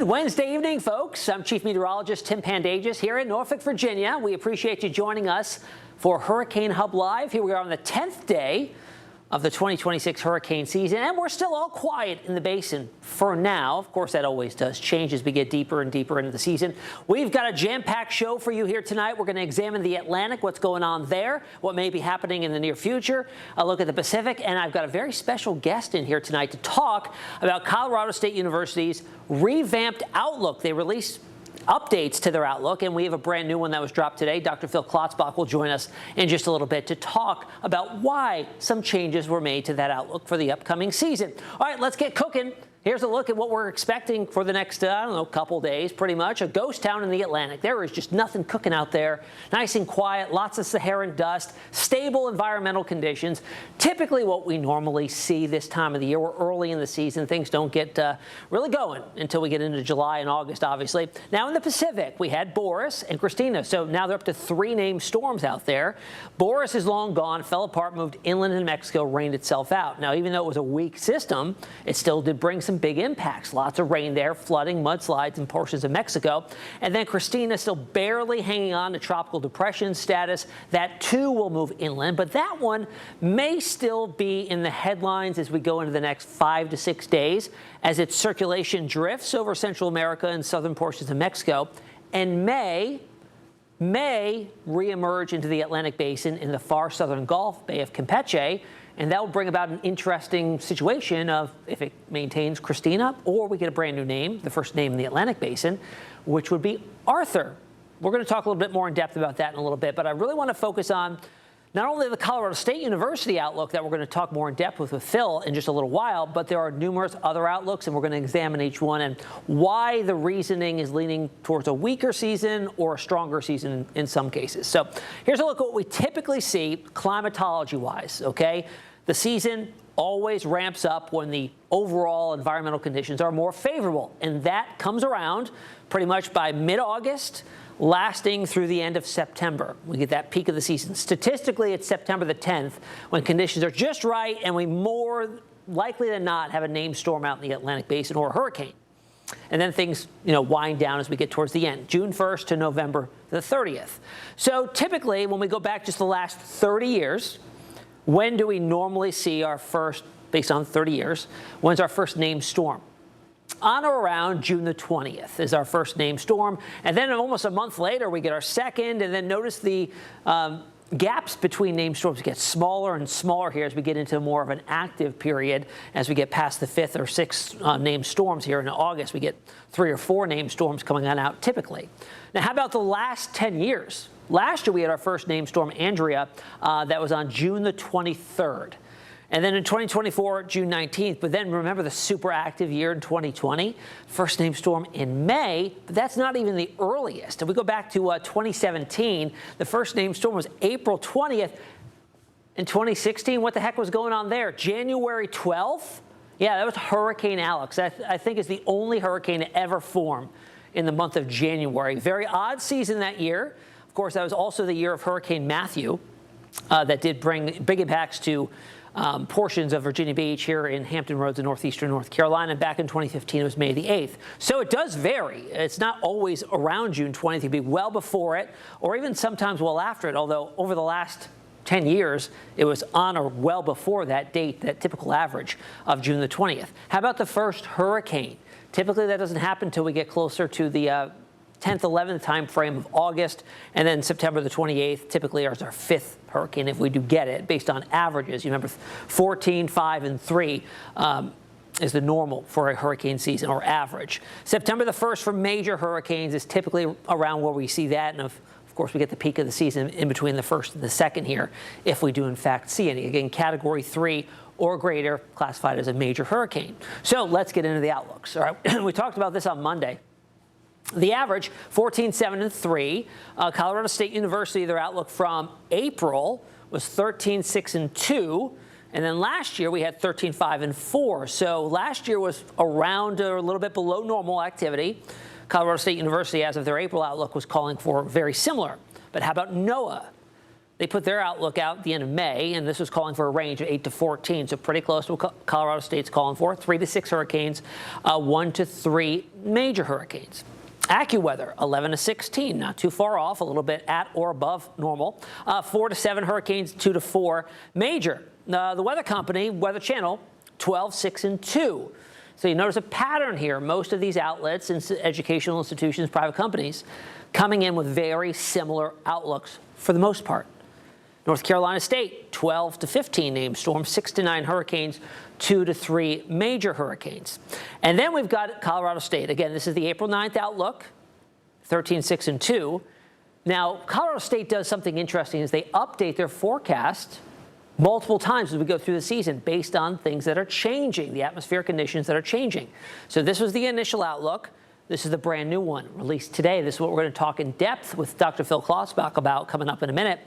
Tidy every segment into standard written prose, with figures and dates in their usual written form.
Wednesday evening, folks. I'm Chief Meteorologist Tim Pandajis here in Norfolk, Virginia. We appreciate you joining us for Hurricane Hub Live. Here we are on the 10th day of the 2026 hurricane season, and we're still all quiet in the basin for now. Of course, that always does change as we get deeper and deeper into the season. We've got a jam-packed show for you here tonight. We're going to examine the Atlantic, what's going on there, what may be happening in the near future, a look at the Pacific, and I've got a very special guest in here tonight to talk about Colorado State University's revamped outlook. They released updates to their outlook, and we have a brand new one that was dropped today. Dr. Phil Klotzbach will join us in just a little bit to talk about why some changes were made to that outlook for the upcoming season. All right, let's get cooking. Here's a look at what we're expecting for the next, couple days, pretty much. A ghost town in the Atlantic. There is just nothing cooking out there. Nice and quiet, lots of Saharan dust, stable environmental conditions. Typically what we normally see this time of the year. We're early in the season. Things don't get really going until we get into July and August, obviously. Now in the Pacific, we had Boris and Christina. So now they're up to 3 named storms out there. Boris is long gone, fell apart, moved inland in Mexico, rained itself out. Now, even though it was a weak system, it still did bring some big impacts. Lots of rain there, flooding, mudslides in portions of Mexico. And then Christina still barely hanging on to tropical depression status. That too will move inland, but that one may still be in the headlines as we go into the next 5 to 6 days as its circulation drifts over Central America and southern portions of Mexico, and may reemerge into the Atlantic basin in the far southern Gulf, Bay of Campeche. And that will bring about an interesting situation of if it maintains Christina, or we get a brand new name, the first name in the Atlantic basin, which would be Arthur. We're going to talk a little bit more in depth about that in a little bit, but I really want to focus on not only the Colorado State University outlook that we're going to talk more in depth with Phil in just a little while, but there are numerous other outlooks, and we're going to examine each one and why the reasoning is leaning towards a weaker season or a stronger season in some cases. So here's a look at what we typically see climatology-wise, okay? The season always ramps up when the overall environmental conditions are more favorable, and that comes around pretty much by mid-August, lasting through the end of September. We get that peak of the season. Statistically, it's September the 10th when conditions are just right, and we more likely than not have a named storm out in the Atlantic basin or a hurricane. And then things, wind down as we get towards the end, June 1st to November the 30th. So typically, when we go back just the last 30 years, when do we normally see our first, based on 30 years, when's our first named storm? On or around June the 20th is our first named storm. And then almost a month later, we get our second. And then notice the gaps between named storms get smaller and smaller here as we get into more of an active period. As we get past the 5th or 6th named storms here in August, we get 3 or 4 named storms coming on out typically. Now, how about the last 10 years? Last year, we had our first named storm, Andrea, that was on June the 23rd. And then in 2024, June 19th. But then remember the super active year in 2020? First named storm in May, but that's not even the earliest. If we go back to 2017, the first named storm was April 20th. In 2016, what the heck was going on there? January 12th? Yeah, that was Hurricane Alex. I think is the only hurricane to ever form in the month of January. Very odd season that year. Of course, that was also the year of Hurricane Matthew that did bring big impacts to portions of Virginia Beach here in Hampton Roads in northeastern North Carolina. And back in 2015, it was May the 8th. So it does vary. It's not always around June 20th. It could be well before it or even sometimes well after it, although over the last 10 years, it was on or well before that date, that typical average of June the 20th. How about the first hurricane? Typically, that doesn't happen until we get closer to the 10th, 11th time frame of August, and then September the 28th typically is our 5th hurricane if we do get it, based on averages. You remember 14, 5, and 3 is the normal for a hurricane season or average. September the 1st for major hurricanes is typically around where we see that, and of course we get the peak of the season in between the 1st and the 2nd here if we do in fact see any. Again, category 3 or greater, classified as a major hurricane. So let's get into the outlooks. All right, we talked about this on Monday. The average, 14, 7, and 3. Colorado State University, their outlook from April was 13, 6, and 2. And then last year, we had 13, 5, and 4. So last year was around or a little bit below normal activity. Colorado State University, as of their April outlook, was calling for very similar. But how about NOAA? they put their outlook out at the end of May, and this was calling for a range of 8 to 14, so pretty close to what Colorado State's calling for. 3 to 6 hurricanes, 1 to 3 major hurricanes. AccuWeather, 11 to 16, not too far off, a little bit at or above normal. 4 to 7 hurricanes, 2 to 4 major. The weather company, Weather Channel, 12, 6, and 2. So you notice a pattern here. Most of these outlets, educational institutions, private companies, coming in with very similar outlooks for the most part. North Carolina State, 12 to 15 named storms, 6 to 9 hurricanes, 2 to 3 major hurricanes. And then we've got Colorado State. Again, this is the April 9th outlook, 13, 6, and 2. Now, Colorado State does something interesting is they update their forecast multiple times as we go through the season based on things that are changing, the atmospheric conditions that are changing. So this was the initial outlook. This is the brand new one released today. This is what we're going to talk in depth with Dr. Phil Klotzbach about coming up in a minute.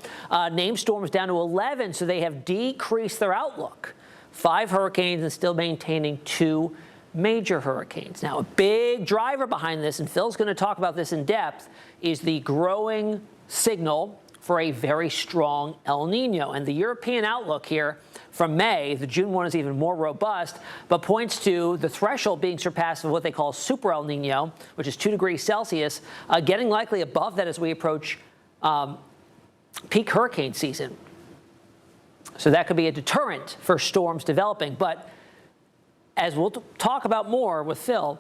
Named storms down to 11, so they have decreased their outlook. 5 hurricanes and still maintaining 2 major hurricanes. Now, a big driver behind this, and Phil's going to talk about this in depth, is the growing signal for a very strong El Niño. And the European outlook here from May, the June one is even more robust, but points to the threshold being surpassed of what they call super El Niño, which is 2 degrees Celsius, getting likely above that as we approach peak hurricane season. So that could be a deterrent for storms developing. But as we'll talk about more with Phil,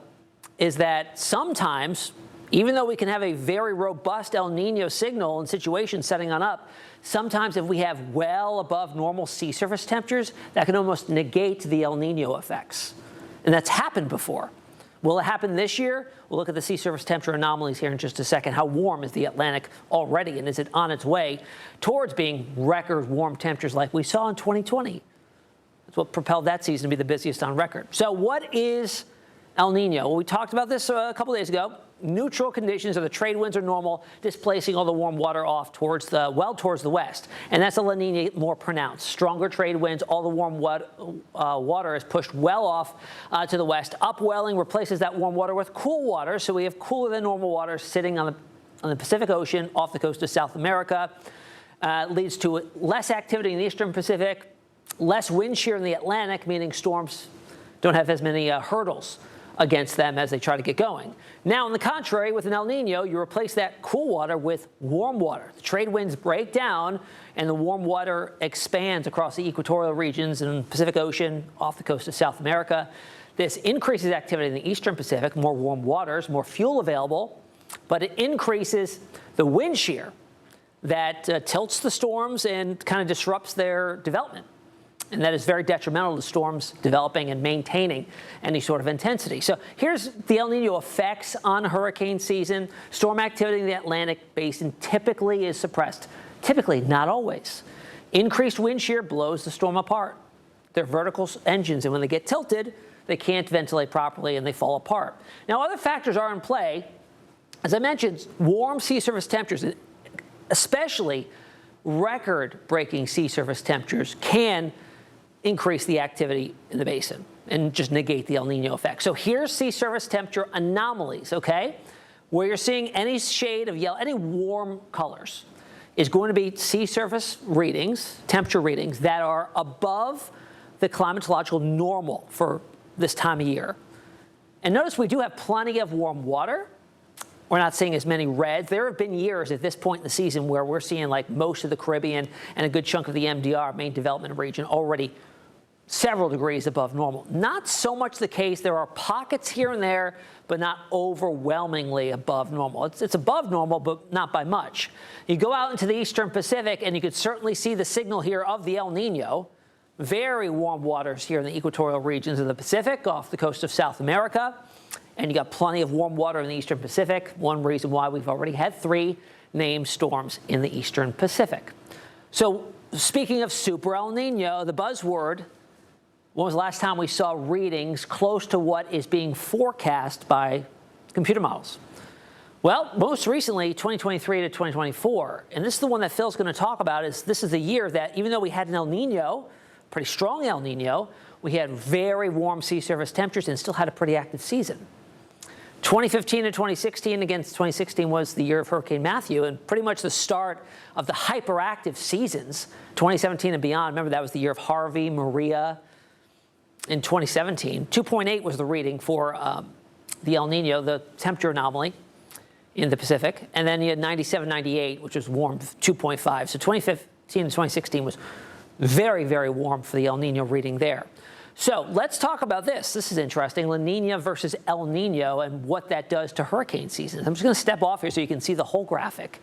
is that sometimes, even though we can have a very robust El Niño signal and situation setting on up, sometimes if we have well above normal sea surface temperatures, that can almost negate the El Niño effects. And that's happened before. Will it happen this year? We'll look at the sea surface temperature anomalies here in just a second. How warm is the Atlantic already, and is it on its way towards being record warm temperatures like we saw in 2020? That's what propelled that season to be the busiest on record. So what is El Niño? Well, we talked about this a couple days ago. Neutral conditions, or the trade winds are normal, displacing all the warm water off towards the west. And that's a La Niña more pronounced. Stronger trade winds, all the warm water is pushed well off to the west. Upwelling replaces that warm water with cool water, so we have cooler than normal water sitting on the Pacific Ocean off the coast of South America. Leads to less activity in the eastern Pacific, less wind shear in the Atlantic, meaning storms don't have as many hurdles against them as they try to get going. Now, on the contrary, with an El Niño, you replace that cool water with warm water. The trade winds break down, and the warm water expands across the equatorial regions in the Pacific Ocean off the coast of South America. This increases activity in the eastern Pacific, more warm waters, more fuel available, but it increases the wind shear that tilts the storms and kind of disrupts their development. And that is very detrimental to storms developing and maintaining any sort of intensity. So here's the El Niño effects on hurricane season. Storm activity in the Atlantic basin typically is suppressed. Typically, not always. Increased wind shear blows the storm apart. They're vertical engines, and when they get tilted, they can't ventilate properly and they fall apart. Now, other factors are in play. As I mentioned, warm sea surface temperatures, especially record-breaking sea surface temperatures, can increase the activity in the basin and just negate the El Niño effect. So here's sea surface temperature anomalies, okay? Where you're seeing any shade of yellow, any warm colors, is going to be sea surface readings, temperature readings that are above the climatological normal for this time of year. And notice we do have plenty of warm water. We're not seeing as many reds. There have been years at this point in the season where we're seeing like most of the Caribbean and a good chunk of the MDR, main development region, already several degrees above normal. Not so much the case. There are pockets here and there, but not overwhelmingly above normal. It's above normal, but not by much. You go out into the eastern Pacific, and you could certainly see the signal here of the El Niño. Very warm waters here in the equatorial regions of the Pacific, off the coast of South America. And you got plenty of warm water in the eastern Pacific. One reason why we've already had 3 named storms in the eastern Pacific. So speaking of super El Niño, the buzzword, when was the last time we saw readings close to what is being forecast by computer models? Well, most recently, 2023 to 2024. And this is the one that Phil's going to talk about. This is the year that, even though we had an El Niño, pretty strong El Niño, we had very warm sea surface temperatures and still had a pretty active season. 2015 and 2016, again, 2016 was the year of Hurricane Matthew, and pretty much the start of the hyperactive seasons, 2017 and beyond. Remember, that was the year of Harvey, Maria. In 2017, 2.8 was the reading for the El Nino, the temperature anomaly in the Pacific. And then you had 97, 98, which was warm, 2.5. So 2015 and 2016 was very, very warm for the El Nino reading there. So let's talk about this. This is interesting, La Nina versus El Nino and what that does to hurricane seasons. I'm just going to step off here so you can see the whole graphic.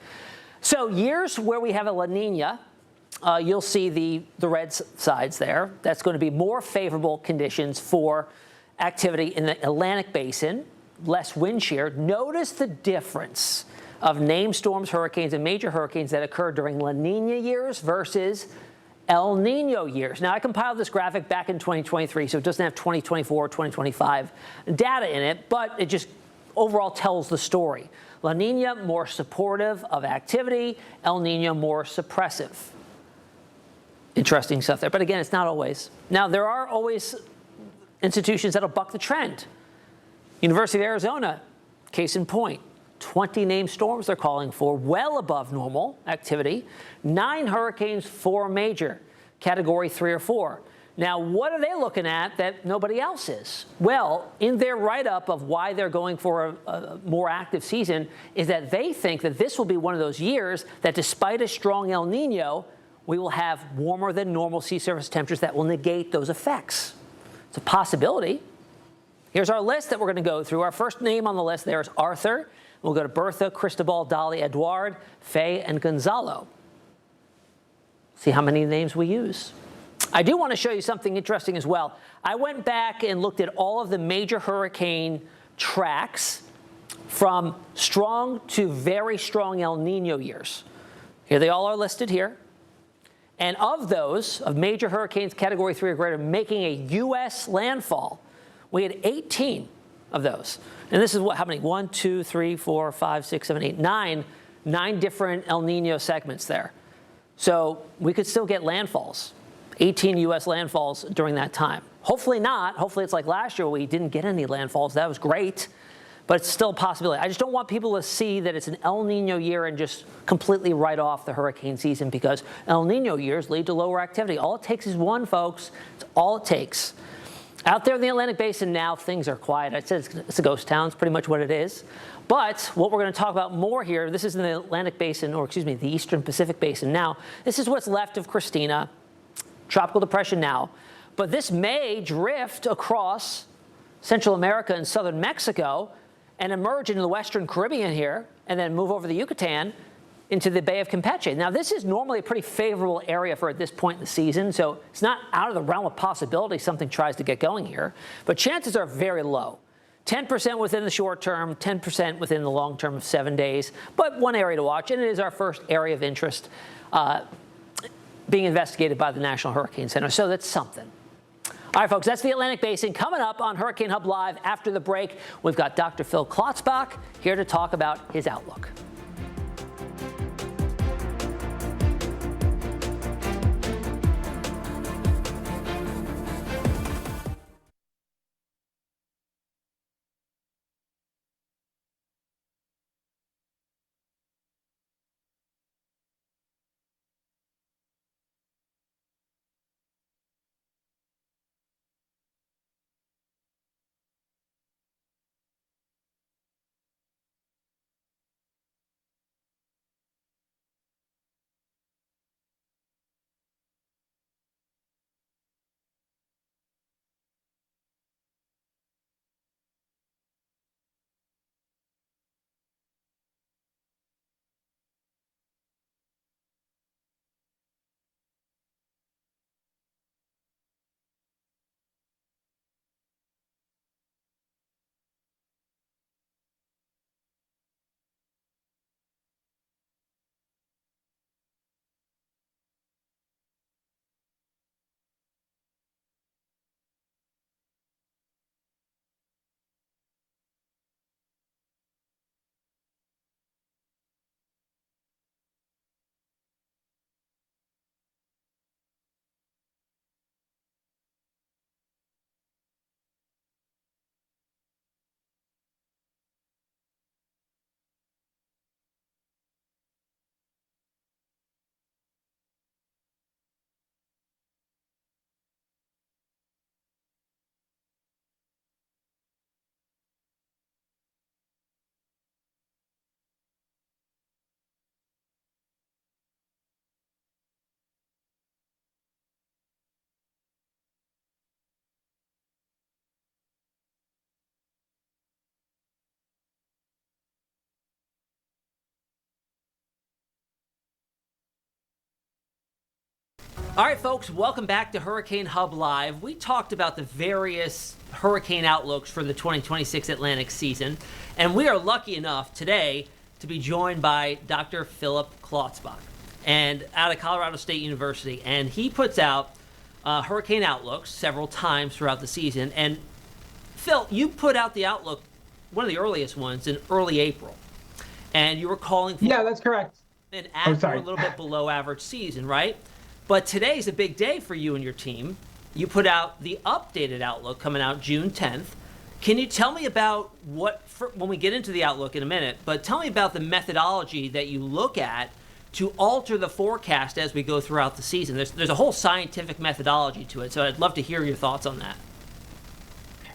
So years where we have a La Nina, you'll see the red sides there. That's going to be more favorable conditions for activity in the Atlantic basin, less wind shear. Notice the difference of named storms, hurricanes, and major hurricanes that occurred during La Nina years versus El Nino years. Now, I compiled this graphic back in 2023, so it doesn't have 2024, 2025 data in it, but it just overall tells the story. La Nina, more supportive of activity. El Nino, more suppressive. Interesting stuff there. But again, it's not always. Now, there are always institutions that'll buck the trend. University of Arizona, case in point. 20 named storms they're calling for, well above normal activity. 9 hurricanes, 4 major, category 3 or 4. Now, what are they looking at that nobody else is? Well, in their write-up of why they're going for a more active season is that they think that this will be one of those years that despite a strong El Nino, we will have warmer than normal sea surface temperatures that will negate those effects. It's a possibility. Here's our list that we're going to go through. Our first name on the list there is Arthur. We'll go to Bertha, Cristobal, Dolly, Eduard, Faye, and Gonzalo. See how many names we use. I do want to show you something interesting as well. I went back and looked at all of the major hurricane tracks from strong to very strong El Nino years. Here they all are listed here. And of those, of major hurricanes category 3 or greater making a U.S. landfall, we had 18 of those. And this is what, how many? 1, 2, 3, 4, 5, 6, 7, 8, 9. 9 different El Nino segments there. So we could still get landfalls, 18 U.S. landfalls during that time. Hopefully not. Hopefully it's like last year where we didn't get any landfalls. That was great. But it's still a possibility. I just don't want people to see that it's an El Nino year and just completely write off the hurricane season, because El Nino years lead to lower activity. All it takes is one, folks. It's all it takes. Out there in the Atlantic Basin now, things are quiet. I said it's a ghost town. It's pretty much what it is. But what we're going to talk about more here, this is in the Atlantic Basin, or excuse me, the Eastern Pacific Basin now. This is what's left of Christina, tropical depression now. But this may drift across Central America and southern Mexico and emerge into the Western Caribbean here, and then move over the Yucatan into the Bay of Campeche. Now, this is normally a pretty favorable area for at this point in the season, so it's not out of the realm of possibility something tries to get going here, but chances are very low. 10% within the short term, 10% within the long term of 7 days, but one area to watch, and it is our first area of interest being investigated by the National Hurricane Center, so that's something. All right, folks, that's the Atlantic Basin. Coming up on Hurricane Hub Live after the break, we've got Dr. Phil Klotzbach here to talk about his outlook. All right, folks, welcome back to Hurricane Hub Live. We talked about the various hurricane outlooks for the 2026 Atlantic season, and we are lucky enough today to be joined by Dr. Phil Klotzbach, and out of Colorado State University, and he puts out hurricane outlooks several times throughout the season. And Phil, you put out the outlook, one of the earliest ones, in early April, and you were calling for that's correct. an average or a little bit below average season, right? But today's a big day for you and your team. You put out the updated outlook coming out June 10th. Can you tell me about when we get into the outlook in a minute, but tell me about the methodology that you look at to alter the forecast as we go throughout the season? There's a whole scientific methodology to it, so I'd love to hear your thoughts on that.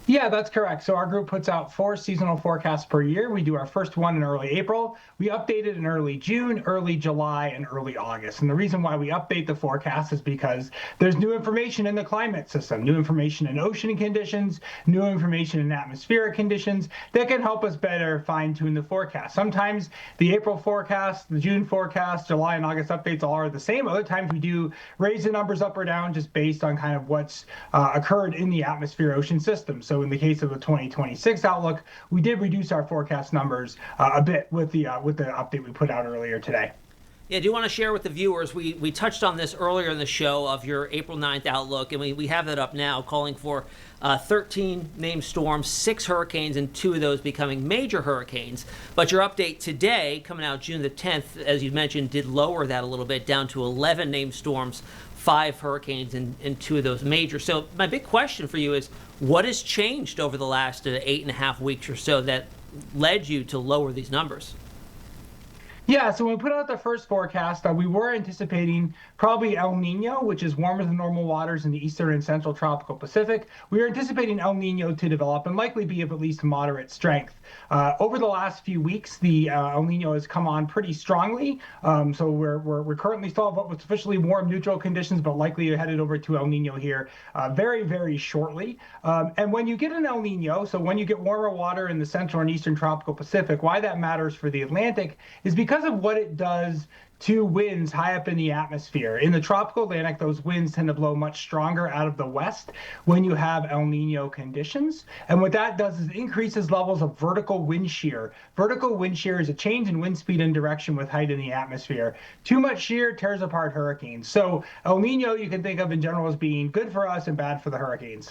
Yeah, that's correct. So our group puts out 4 seasonal forecasts per year. We do our first one in early April. We update it in early June, early July, and early August. And the reason why we update the forecast is because there's new information in the climate system, new information in ocean conditions, new information in atmospheric conditions that can help us better fine-tune the forecast. Sometimes the April forecast, the June forecast, July and August updates all are the same. Other times we do raise the numbers up or down just based on kind of what's occurred in the atmosphere ocean system. So in the case of the 2026 outlook, we did reduce our forecast numbers a bit with the update we put out earlier today. Yeah, I do want to share with the viewers, we touched on this earlier in the show of your April 9th outlook, and we have that up now, calling for 13 named storms, 6 hurricanes, and 2 of those becoming major hurricanes. But your update today, coming out June the 10th, as you mentioned, did lower that a little bit, down to 11 named storms, 5 hurricanes, and 2 of those major. So my big question for you is, what has changed over the last 8.5 weeks or so that led you to lower these numbers? Yeah, so when we put out the first forecast, we were anticipating probably El Nino, which is warmer than normal waters in the eastern and central tropical Pacific. We were anticipating El Nino to develop and likely be of at least moderate strength. Over the last few weeks, the El Nino has come on pretty strongly. So we're currently still have what was officially warm neutral conditions, but likely headed over to El Nino here very, very shortly. And when you get an El Nino, so when you get warmer water in the central and eastern tropical Pacific, why that matters for the Atlantic is because of what it does to winds high up in the atmosphere. In the tropical Atlantic, those winds tend to blow much stronger out of the west when you have El Nino conditions. And what that does is increases levels of vertical wind shear. Vertical wind shear is a change in wind speed and direction with height in the atmosphere. Too much shear tears apart hurricanes. So El Nino you can think of in general as being good for us and bad for the hurricanes.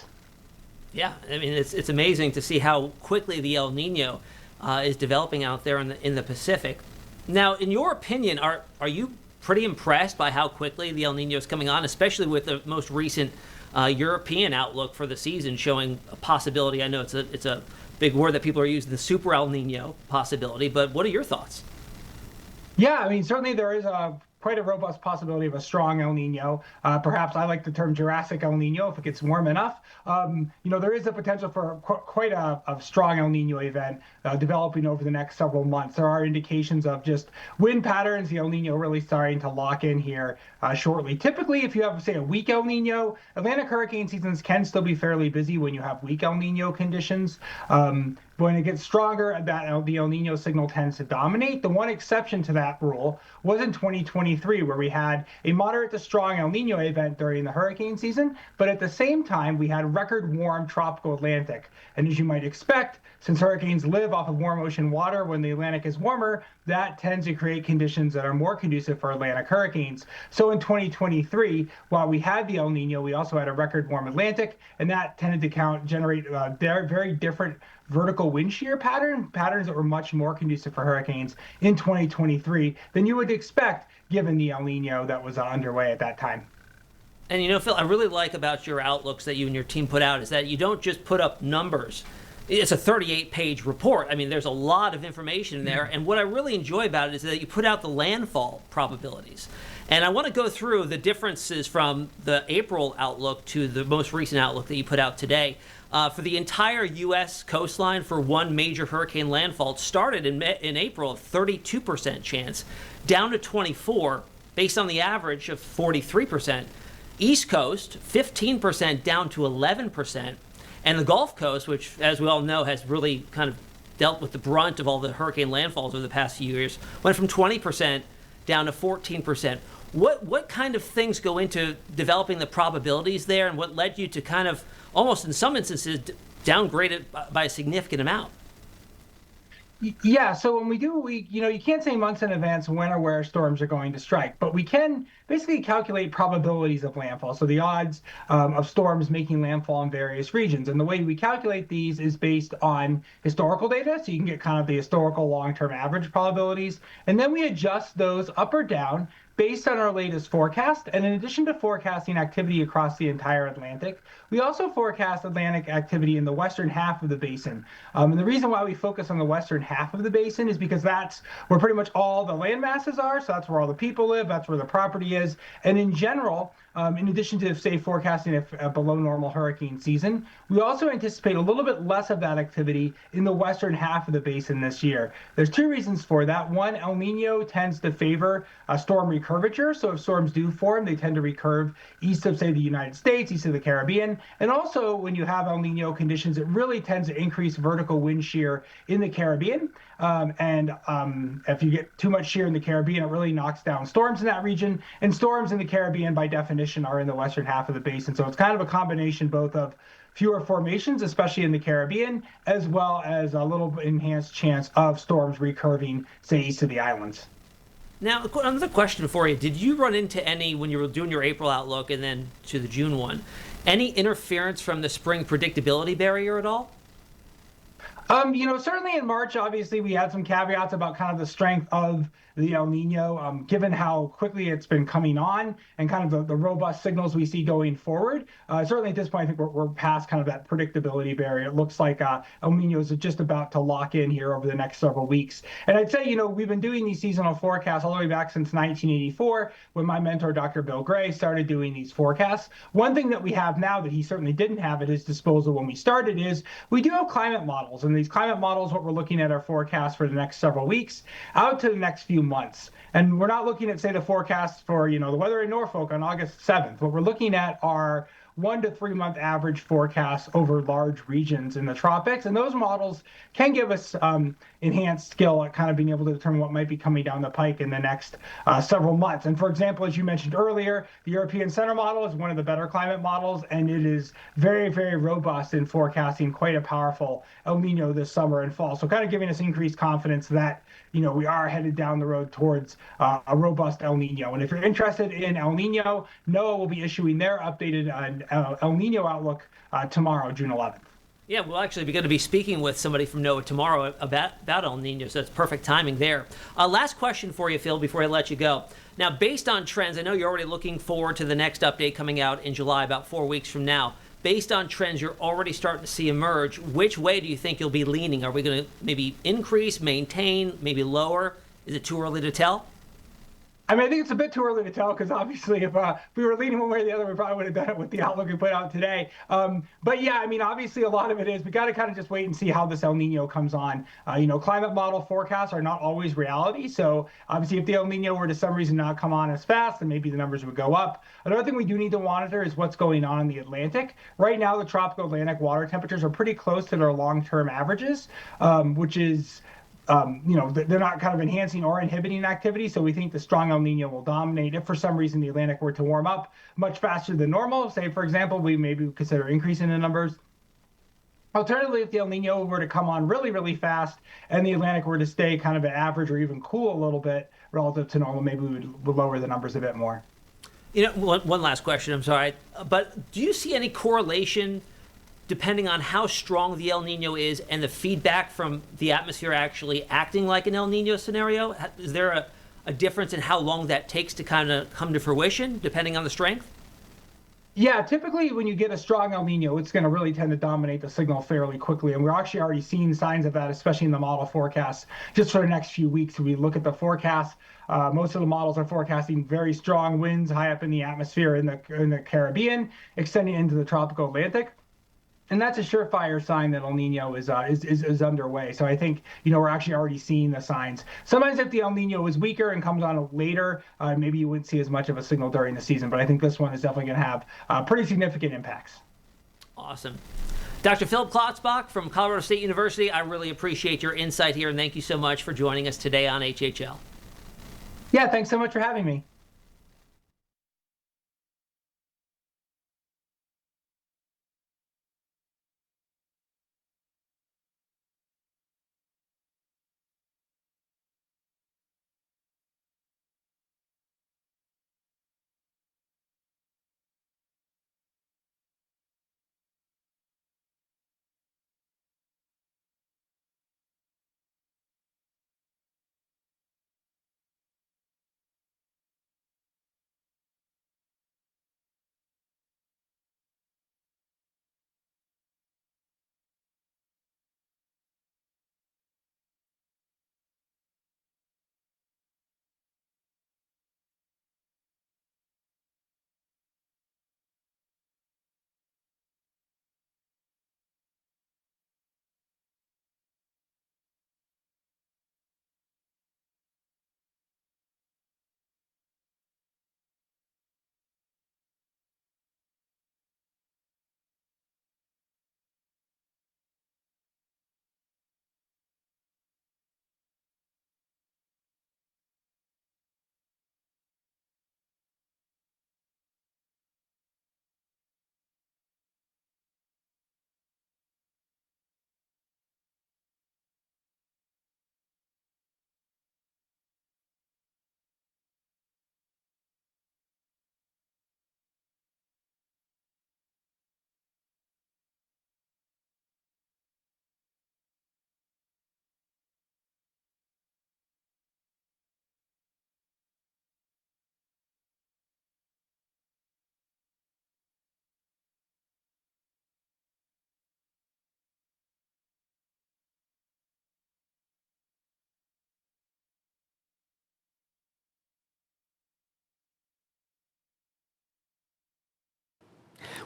Yeah, I mean, it's amazing to see how quickly the El Nino is developing out there in the Pacific. Now, in your opinion, are you pretty impressed by how quickly the El Nino is coming on, especially with the most recent European outlook for the season showing a possibility? I know it's a big word that people are using, the super El Nino possibility, but what are your thoughts? Yeah, I mean, certainly there is quite a robust possibility of a strong El Nino. Perhaps I like the term Jurassic El Nino if it gets warm enough. There is a potential for quite a strong El Nino event developing over the next several months. There are indications of just wind patterns, the El Nino really starting to lock in here shortly. Typically, if you have, say, a weak El Nino, Atlantic hurricane seasons can still be fairly busy when you have weak El Nino conditions. When it gets stronger, the El Nino signal tends to dominate. The one exception to that rule was in 2023, where we had a moderate to strong El Nino event during the hurricane season, but at the same time, we had record warm tropical Atlantic. And as you might expect, since hurricanes live off of warm ocean water when the Atlantic is warmer, that tends to create conditions that are more conducive for Atlantic hurricanes. So in 2023, while we had the El Nino, we also had a record warm Atlantic, and that tended to generate very different vertical wind shear patterns that were much more conducive for hurricanes in 2023 than you would expect given the El Nino that was underway at that time. And Phil, I really like about your outlooks that you and your team put out is that you don't just put up numbers. It's a 38-page report. I mean, there's a lot of information in there. And what I really enjoy about it is that you put out the landfall probabilities. And I want to go through the differences from the April outlook to the most recent outlook that you put out today. For the entire U.S. coastline for one major hurricane landfall, it started in April of 32% chance, down to 24%, based on the average of 43%. East Coast, 15% down to 11%. And the Gulf Coast, which, as we all know, has really kind of dealt with the brunt of all the hurricane landfalls over the past few years, went from 20% down to 14%. What kind of things go into developing the probabilities there, and what led you to kind of almost in some instances downgrade it by a significant amount? Yeah, so when you can't say months in advance when or where storms are going to strike, but we can basically calculate probabilities of landfall. So the odds of storms making landfall in various regions. And the way we calculate these is based on historical data. So you can get kind of the historical long-term average probabilities. And then we adjust those up or down based on our latest forecast. And in addition to forecasting activity across the entire Atlantic, we also forecast Atlantic activity in the western half of the basin. And the reason why we focus on the western half of the basin is because that's where pretty much all the land masses are. So that's where all the people live, that's where the property is. And in general, in addition to, say, forecasting a below normal hurricane season, we also anticipate a little bit less of that activity in the western half of the basin this year. There's two reasons for that. One, El Nino tends to favor storm recurvature. So if storms do form, they tend to recurve east of, say, the United States, east of the Caribbean. And also, when you have El Nino conditions, it really tends to increase vertical wind shear in the Caribbean. If you get too much shear in the Caribbean, it really knocks down storms in that region. And storms in the Caribbean, by definition, are in the western half of the basin. So it's kind of a combination both of fewer formations, especially in the Caribbean, as well as a little enhanced chance of storms recurving, say, east of the islands. Now, another question for you. Did you run into any, when you were doing your April outlook and then to the June one, any interference from the spring predictability barrier at all? Certainly in March, obviously, we had some caveats about kind of the strength of the El Nino, given how quickly it's been coming on and kind of the robust signals we see going forward. Certainly at this point, I think we're past kind of that predictability barrier. It looks like El Nino is just about to lock in here over the next several weeks. And I'd say, we've been doing these seasonal forecasts all the way back since 1984, when my mentor, Dr. Bill Gray, started doing these forecasts. One thing that we have now that he certainly didn't have at his disposal when we started is we do have climate models. And these climate models, what we're looking at our forecast for the next several weeks out to the next few months. And we're not looking at, say, the forecast for, the weather in Norfolk on August 7th. What we're looking at are 1 to 3 month average forecasts over large regions in the tropics. And those models can give us enhanced skill at kind of being able to determine what might be coming down the pike in the next several months. And for example, as you mentioned earlier, the European Center model is one of the better climate models, and it is very, very robust in forecasting quite a powerful El Nino this summer and fall. So kind of giving us increased confidence that we are headed down the road towards a robust El Nino. And if you're interested in El Nino, NOAA will be issuing their updated El Nino outlook tomorrow, June 11th. Yeah, we'll actually be going to be speaking with somebody from NOAA tomorrow about El Nino, so that's perfect timing there. Last question for you, Phil, before I let you go. Now, based on trends, I know you're already looking forward to the next update coming out in July, about 4 weeks from now. Based on trends you're already starting to see emerge, which way do you think you'll be leaning? Are we going to maybe increase, maintain, maybe lower? Is it too early to tell? I mean, I think it's a bit too early to tell because obviously if we were leaning one way or the other, we probably would have done it with the outlook we put out today. But yeah, I mean, obviously a lot of it is we got to kind of just wait and see how this El Nino comes on. Climate model forecasts are not always reality. So obviously if the El Nino were to some reason not come on as fast, then maybe the numbers would go up. Another thing we do need to monitor is what's going on in the Atlantic. Right now, the tropical Atlantic water temperatures are pretty close to their long-term averages, which is they're not kind of enhancing or inhibiting activity. So we think the strong El Nino will dominate. If for some reason the Atlantic were to warm up much faster than normal, say, for example, we maybe consider increasing the numbers. Alternatively, if the El Nino were to come on really, really fast and the Atlantic were to stay kind of at average or even cool a little bit relative to normal, maybe we would lower the numbers a bit more. One last question, I'm sorry. But do you see any correlation depending on how strong the El Nino is and the feedback from the atmosphere actually acting like an El Nino scenario? Is there a difference in how long that takes to kind of come to fruition, depending on the strength? Yeah, typically when you get a strong El Nino, it's going to really tend to dominate the signal fairly quickly. And we're actually already seeing signs of that, especially in the model forecasts just for the next few weeks. We look at the forecasts. Most of the models are forecasting very strong winds high up in the atmosphere in the Caribbean, extending into the tropical Atlantic. And that's a surefire sign that El Nino is underway. So I think, we're actually already seeing the signs. Sometimes if the El Nino is weaker and comes on later, maybe you wouldn't see as much of a signal during the season. But I think this one is definitely going to have pretty significant impacts. Awesome. Dr. Phil Klotzbach from Colorado State University, I really appreciate your insight here, and thank you so much for joining us today on HHL. Yeah, thanks so much for having me.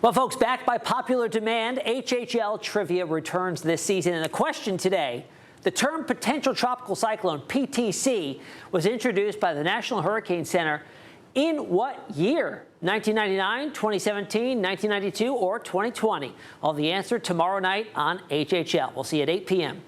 Well, folks, backed by popular demand, HHL trivia returns this season. And the question today, the term potential tropical cyclone, PTC, was introduced by the National Hurricane Center in what year? 1999, 2017, 1992, or 2020? All the answer tomorrow night on HHL. We'll see you at 8 p.m.